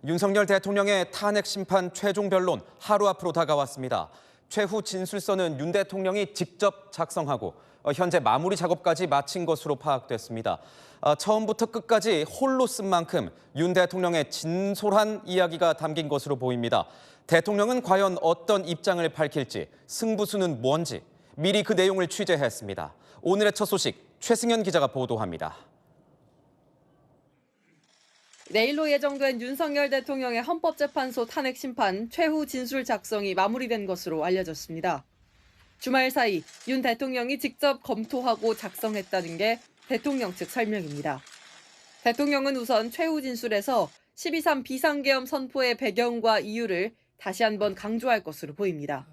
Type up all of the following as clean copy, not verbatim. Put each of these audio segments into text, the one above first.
윤석열 대통령의 탄핵 심판 최종 변론 하루 앞으로 다가왔습니다. 최후 진술서는 윤 대통령이 직접 작성하고 현재 마무리 작업까지 마친 것으로 파악됐습니다. 처음부터 끝까지 홀로 쓴 만큼 윤 대통령의 진솔한 이야기가 담긴 것으로 보입니다. 대통령은 과연 어떤 입장을 밝힐지, 승부수는 뭔지 미리 그 내용을 취재했습니다. 오늘의 첫 소식 최승현 기자가 보도합니다. 내일로 예정된 윤석열 대통령의 헌법재판소 탄핵 심판 최후 진술 작성이 마무리된 것으로 알려졌습니다. 주말 사이 윤 대통령이 직접 검토하고 작성했다는 게 대통령 측 설명입니다. 대통령은 우선 최후 진술에서 12.3 비상계엄 선포의 배경과 이유를 다시 한번 강조할 것으로 보입니다.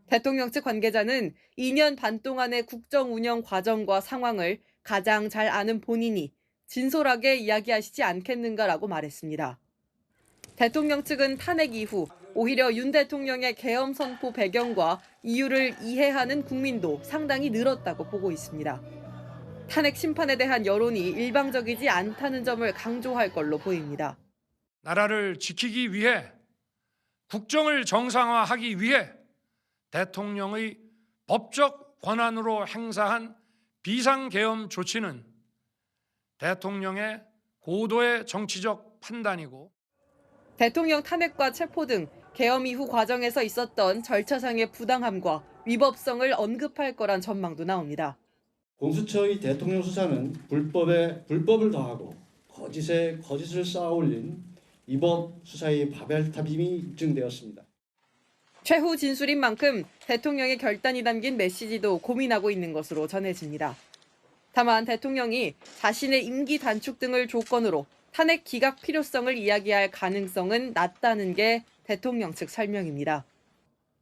대통령 측 관계자는 2년 반 동안의 국정 운영 과정과 상황을 가장 잘 아는 본인이 진솔하게 이야기하시지 않겠는가라고 말했습니다. 대통령 측은 탄핵 이후 오히려 윤 대통령의 계엄 선포 배경과 이유를 이해하는 국민도 상당히 늘었다고 보고 있습니다. 탄핵 심판에 대한 여론이 일방적이지 않다는 점을 강조할 걸로 보입니다. 나라를 지키기 위해 국정을 정상화하기 위해 대통령의 법적 권한으로 행사한 비상계엄 조치는 대통령의 고도의 정치적 판단이고 대통령 탄핵과 체포 등 계엄 이후 과정에서 있었던 절차상의 부당함과 위법성을 언급할 거란 전망도 나옵니다. 공수처의 대통령 수사는 불법에 불법을 더하고 거짓에 거짓을 쌓아올린 이번 수사의 바벨탑임이 입증되었습니다. 최후 진술인 만큼 대통령의 결단이 담긴 메시지도 고민하고 있는 것으로 전해집니다. 다만 대통령이 자신의 임기 단축 등을 조건으로 탄핵 기각 필요성을 이야기할 가능성은 낮다는 게 대통령 측 설명입니다.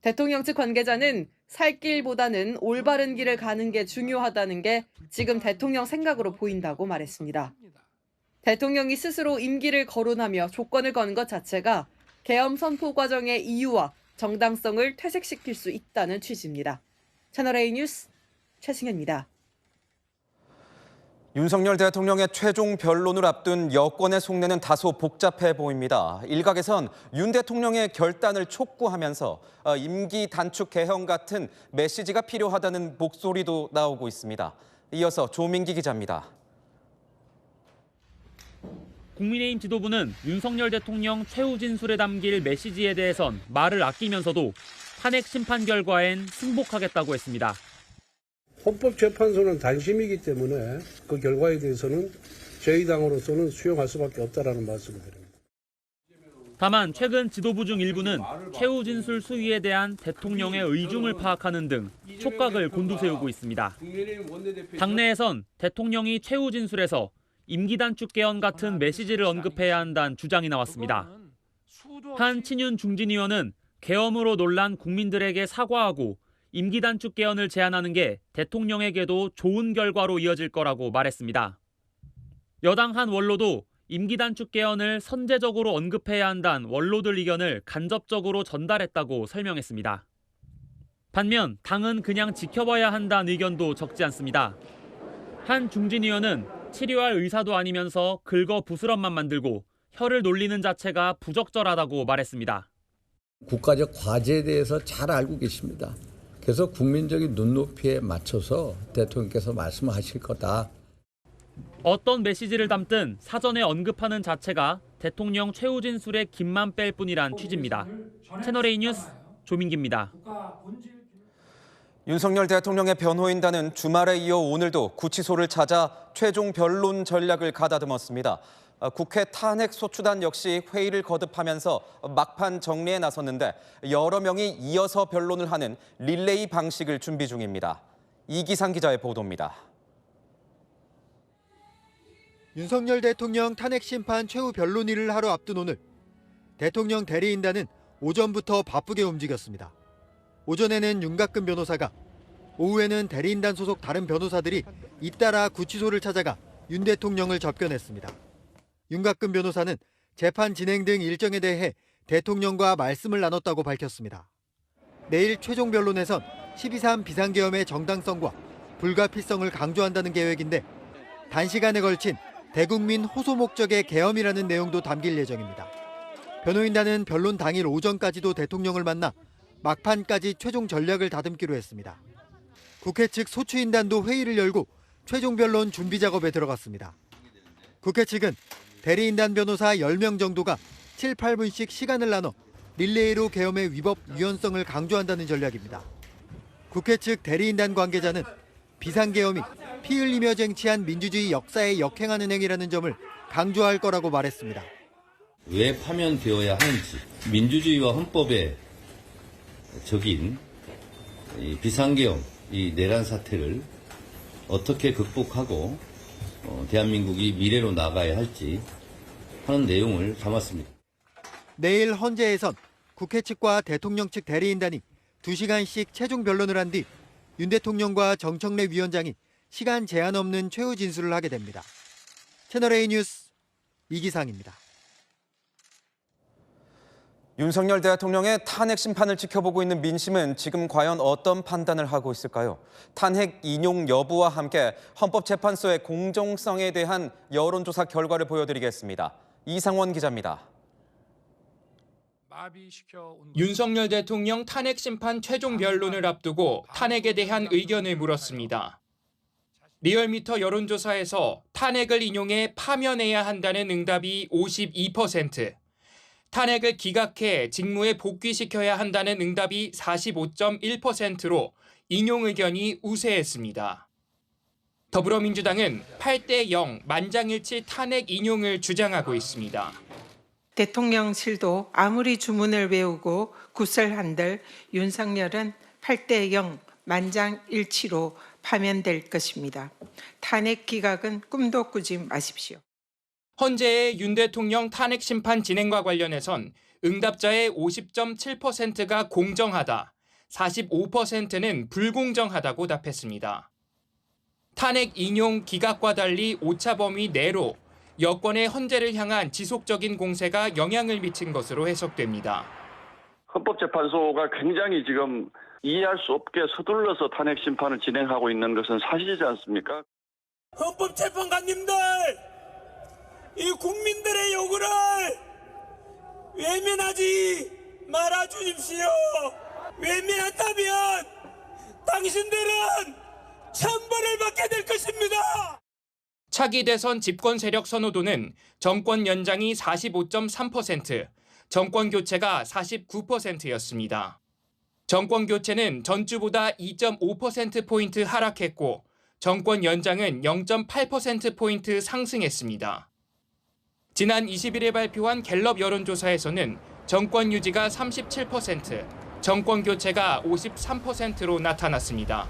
대통령 측 관계자는 살 길보다는 올바른 길을 가는 게 중요하다는 게 지금 대통령 생각으로 보인다고 말했습니다. 대통령이 스스로 임기를 거론하며 조건을 건 것 자체가 계엄 선포 과정의 이유와 정당성을 퇴색시킬 수 있다는 취지입니다. 채널A 뉴스 최승현입니다. 윤석열 대통령의 최종 변론을 앞둔 여권의 속내는 다소 복잡해 보입니다. 일각에선 윤 대통령의 결단을 촉구하면서 임기 단축 개헌 같은 메시지가 필요하다는 목소리도 나오고 있습니다. 이어서 조민기 기자입니다. 국민의힘 지도부는 윤석열 대통령 최후 진술에 담길 메시지에 대해선 말을 아끼면서도 탄핵 심판 결과엔 승복하겠다고 했습니다. 헌법재판소는 단심이기 때문에 그 결과에 대해서는 저희 당으로서는 수용할 수밖에 없다라는 말씀을 드립니다. 다만 최근 지도부 중 일부는 최후 진술 수위에 대한 대통령의 의중을 파악하는 등 촉각을 곤두세우고 있습니다. 당내에선 대통령이 최후 진술에서 임기 단축 개헌 같은 메시지를 언급해야 한다는 주장이 나왔습니다. 한 친윤 중진 의원은 계엄으로 놀란 국민들에게 사과하고 임기 단축 개헌을 제안하는 게 대통령에게도 좋은 결과로 이어질 거라고 말했습니다. 여당 한 원로도 임기 단축 개헌을 선제적으로 언급해야 한다는 원로들 의견을 간접적으로 전달했다고 설명했습니다. 반면 당은 그냥 지켜봐야 한다는 의견도 적지 않습니다. 한 중진 의원은 치료할 의사도 아니면서 긁어 부스럼만 만들고 혀를 놀리는 자체가 부적절하다고 말했습니다. 국가적 과제에 대해서 잘 알고 계십니다. 그래서 국민적인 눈높이에 맞춰서 대통령께서 말씀하실 거다. 어떤 메시지를 담든 사전에 언급하는 자체가 대통령 최후 진술의 김만 뺄 뿐이란 취지입니다. 채널A 뉴스 조민기입니다. 윤석열 대통령의 변호인단은 주말에 이어 오늘도 구치소를 찾아 최종 변론 전략을 가다듬었습니다. 국회 탄핵소추단 역시 회의를 거듭하면서 막판 정리에 나섰는데 여러 명이 이어서 변론을 하는 릴레이 방식을 준비 중입니다. 이기상 기자의 보도입니다. 윤석열 대통령 탄핵 심판 최후 변론일을 하루 앞둔 오늘 대통령 대리인단은 오전부터 바쁘게 움직였습니다. 오전에는 윤곽근 변호사가, 오후에는 대리인단 소속 다른 변호사들이 잇따라 구치소를 찾아가 윤 대통령을 접견했습니다. 윤곽근 변호사는 재판 진행 등 일정에 대해 대통령과 말씀을 나눴다고 밝혔습니다. 내일 최종 변론에선 12.3 비상계엄의 정당성과 불가피성을 강조한다는 계획인데 단시간에 걸친 대국민 호소 목적의 계엄이라는 내용도 담길 예정입니다. 변호인단은 변론 당일 오전까지도 대통령을 만나 막판까지 최종 전략을 다듬기로 했습니다. 국회 측 소추인단도 회의를 열고 최종 변론 준비 작업에 들어갔습니다. 국회 측은 대리인단 변호사 10명 정도가 7, 8분씩 시간을 나눠 릴레이로 계엄의 위법 유연성을 강조한다는 전략입니다. 국회 측 대리인단 관계자는 비상계엄이 피 흘리며 쟁취한 민주주의 역사에 역행하는 행위라는 점을 강조할 거라고 말했습니다. 왜 파면되어야 하는지, 민주주의와 헌법에 적인 이 비상계엄, 이 내란 사태를 어떻게 극복하고 대한민국이 미래로 나가야 할지 하는 내용을 담았습니다. 내일 헌재에선 국회 측과 대통령 측 대리인단이 2시간씩 최종 변론을 한 뒤 윤 대통령과 정청래 위원장이 시간 제한 없는 최후 진술을 하게 됩니다. 채널A 뉴스 이기상입니다. 윤석열 대통령의 탄핵 심판을 지켜보고 있는 민심은 지금 과연 어떤 판단을 하고 있을까요? 탄핵 인용 여부와 함께 헌법재판소의 공정성에 대한 여론조사 결과를 보여드리겠습니다. 이상원 기자입니다. 윤석열 대통령 탄핵 심판 최종 변론을 앞두고 탄핵에 대한 의견을 물었습니다. 리얼미터 여론조사에서 탄핵을 인용해 파면해야 한다는 응답이 52%, 탄핵을 기각해 직무에 복귀시켜야 한다는 응답이 45.1%로 인용 의견이 우세했습니다. 더불어민주당은 8대0 만장일치 탄핵 인용을 주장하고 있습니다. 대통령실도 아무리 주문을 외우고 구설한들 윤석열은 8대0 만장일치로 파면될 것입니다. 탄핵 기각은 꿈도 꾸지 마십시오. 헌재의 윤 대통령 탄핵 심판 진행과 관련해선 응답자의 50.7%가 공정하다, 45%는 불공정하다고 답했습니다. 탄핵 인용 기각과 달리 오차범위 내로 여권의 헌재를 향한 지속적인 공세가 영향을 미친 것으로 해석됩니다. 헌법재판소가 굉장히 지금 이해할 수 없게 서둘러서 탄핵 심판을 진행하고 있는 것은 사실이지 않습니까? 헌법재판관님들, 이 국민들의 요구를 외면하지 말아 주십시오. 외면한다면 당신들은 천벌을 받게 될 것입니다. 차기 대선 집권 세력 선호도는 정권 연장이 45.3%, 정권 교체가 49%였습니다. 정권 교체는 전주보다 2.5%포인트 하락했고 정권 연장은 0.8%포인트 상승했습니다. 지난 20일에 발표한 갤럽 여론조사에서는 정권 유지가 37%, 정권 교체가 53%로 나타났습니다.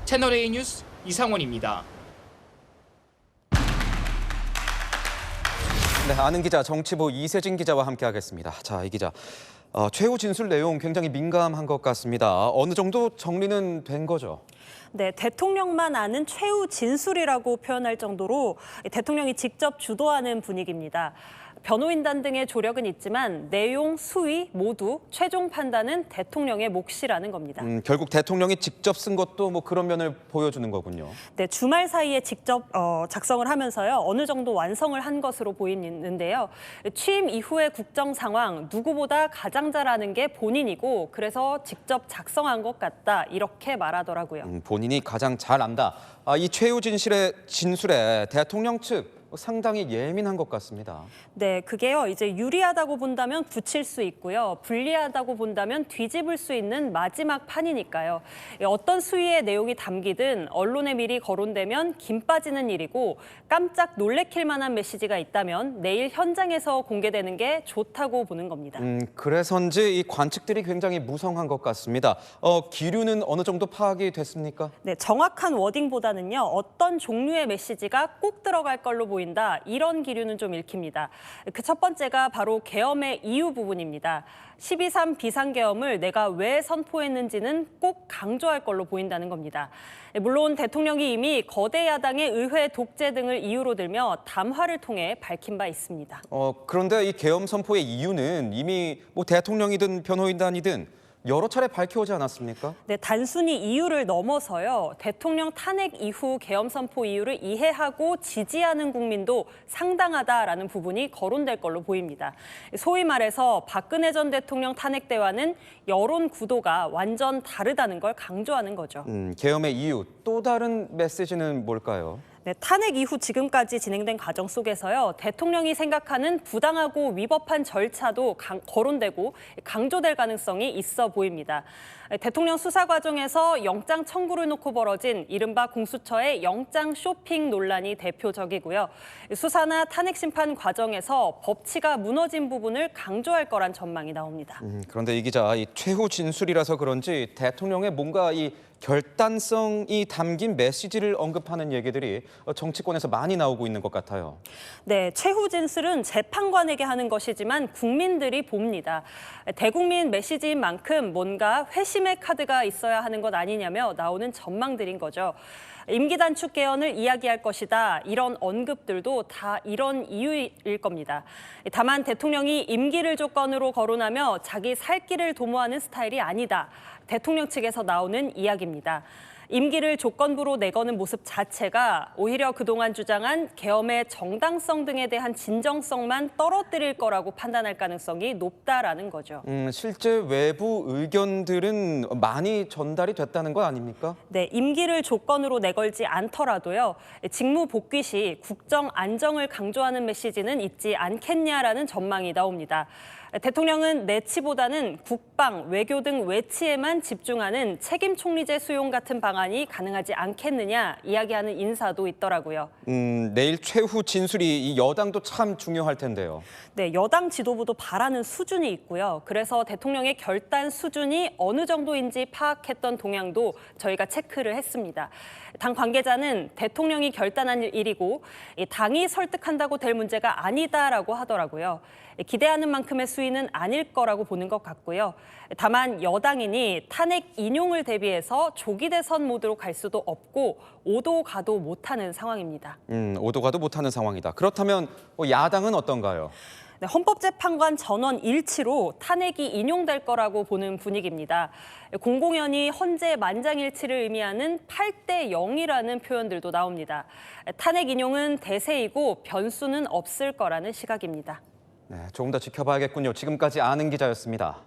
채널A 뉴스 이상원입니다. 네, 아는 기자 정치부 이세진 기자와 함께하겠습니다. 자, 이 기자, 최후 진술 내용 굉장히 민감한 것 같습니다. 어느 정도 정리는 된 거죠? 네, 대통령만 아는 최후 진술이라고 표현할 정도로 대통령이 직접 주도하는 분위기입니다. 변호인단 등의 조력은 있지만 내용, 수위 모두 최종 판단은 대통령의 몫이라는 겁니다. 결국 대통령이 직접 쓴 것도 뭐 그런 면을 보여주는 거군요. 네, 주말 사이에 직접 작성을 하면서요. 어느 정도 완성을 한 것으로 보이는데요. 취임 이후의 국정 상황 누구보다 가장 잘 아는 게 본인이고 그래서 직접 작성한 것 같다 이렇게 말하더라고요. 본인이 가장 잘 안다. 이 최후 진술에 대통령 측 상당히 예민한 것 같습니다. 네, 그게요. 이제 유리하다고 본다면 붙일 수 있고요. 불리하다고 본다면 뒤집을 수 있는 마지막 판이니까요. 어떤 수위의 내용이 담기든 언론에 미리 거론되면 김 빠지는 일이고 깜짝 놀래킬 만한 메시지가 있다면 내일 현장에서 공개되는 게 좋다고 보는 겁니다. 그래서인지 이 관측들이 굉장히 무성한 것 같습니다. 기류는 어느 정도 파악이 됐습니까? 네, 정확한 워딩보다는요. 어떤 종류의 메시지가 꼭 들어갈 걸로 보인다. 이런 기류는 좀 읽힙니다. 그 첫 번째가 바로 계엄의 이유 부분입니다. 12.3 비상계엄을 내가 왜 선포했는지는 꼭 강조할 걸로 보인다는 겁니다. 물론 대통령이 이미 거대 야당의 의회 독재 등을 이유로 들며 담화를 통해 밝힌 바 있습니다. 그런데 이 계엄 선포의 이유는 이미 뭐 대통령이든 변호인단이든 여러 차례 밝혀오지 않았습니까? 네, 단순히 이유를 넘어서요. 대통령 탄핵 이후 계엄 선포 이유를 이해하고 지지하는 국민도 상당하다라는 부분이 거론될 걸로 보입니다. 소위 말해서 박근혜 전 대통령 탄핵 때와는 여론 구도가 완전 다르다는 걸 강조하는 거죠. 계엄의 이유, 또 다른 메시지는 뭘까요? 네, 탄핵 이후 지금까지 진행된 과정 속에서요. 대통령이 생각하는 부당하고 위법한 절차도 거론되고 강조될 가능성이 있어 보입니다. 대통령 수사 과정에서 영장 청구를 놓고 벌어진 이른바 공수처의 영장 쇼핑 논란이 대표적이고요. 수사나 탄핵 심판 과정에서 법치가 무너진 부분을 강조할 거란 전망이 나옵니다. 그런데 이 기자, 이 최후 진술이라서 그런지 대통령의 뭔가 이 결단성이 담긴 메시지를 언급하는 얘기들이 정치권에서 많이 나오고 있는 것 같아요. 네, 최후 진술은 재판관에게 하는 것이지만 국민들이 봅니다. 대국민 메시지인 만큼 뭔가 회심의 카드가 있어야 하는 것 아니냐며 나오는 전망들인 거죠. 임기 단축 개헌을 이야기할 것이다. 이런 언급들도 다 이런 이유일 겁니다. 다만 대통령이 임기를 조건으로 거론하며 자기 살 길을 도모하는 스타일이 아니다. 대통령 측에서 나오는 이야기입니다. 임기를 조건부로 내거는 모습 자체가 오히려 그동안 주장한 계엄의 정당성 등에 대한 진정성만 떨어뜨릴 거라고 판단할 가능성이 높다라는 거죠. 실제 외부 의견들은 많이 전달이 됐다는 거 아닙니까? 네, 임기를 조건으로 내걸지 않더라도요. 직무 복귀 시 국정 안정을 강조하는 메시지는 있지 않겠냐라는 전망이 나옵니다. 대통령은 내치보다는 국방, 외교 등 외치에만 집중하는 책임 총리제 수용 같은 방안이 가능하지 않겠느냐 이야기하는 인사도 있더라고요. 내일 최후 진술이 이 여당도 참 중요할 텐데요. 네, 여당 지도부도 바라는 수준이 있고요. 그래서 대통령의 결단 수준이 어느 정도인지 파악했던 동향도 저희가 체크를 했습니다. 당 관계자는 대통령이 결단한 일이고 당이 설득한다고 될 문제가 아니다라고 하더라고요. 기대하는 만큼의 수위는 아닐 거라고 보는 것 같고요. 다만 여당이니 탄핵 인용을 대비해서 조기 대선 모드로 갈 수도 없고 오도 가도 못하는 상황입니다. 오도 가도 못하는 상황이다. 그렇다면 야당은 어떤가요? 네, 헌법재판관 전원 일치로 탄핵이 인용될 거라고 보는 분위기입니다. 공공연히 헌재 만장일치를 의미하는 8대 0이라는 표현들도 나옵니다. 탄핵 인용은 대세이고 변수는 없을 거라는 시각입니다. 네, 조금 더 지켜봐야겠군요. 지금까지 아는 기자였습니다.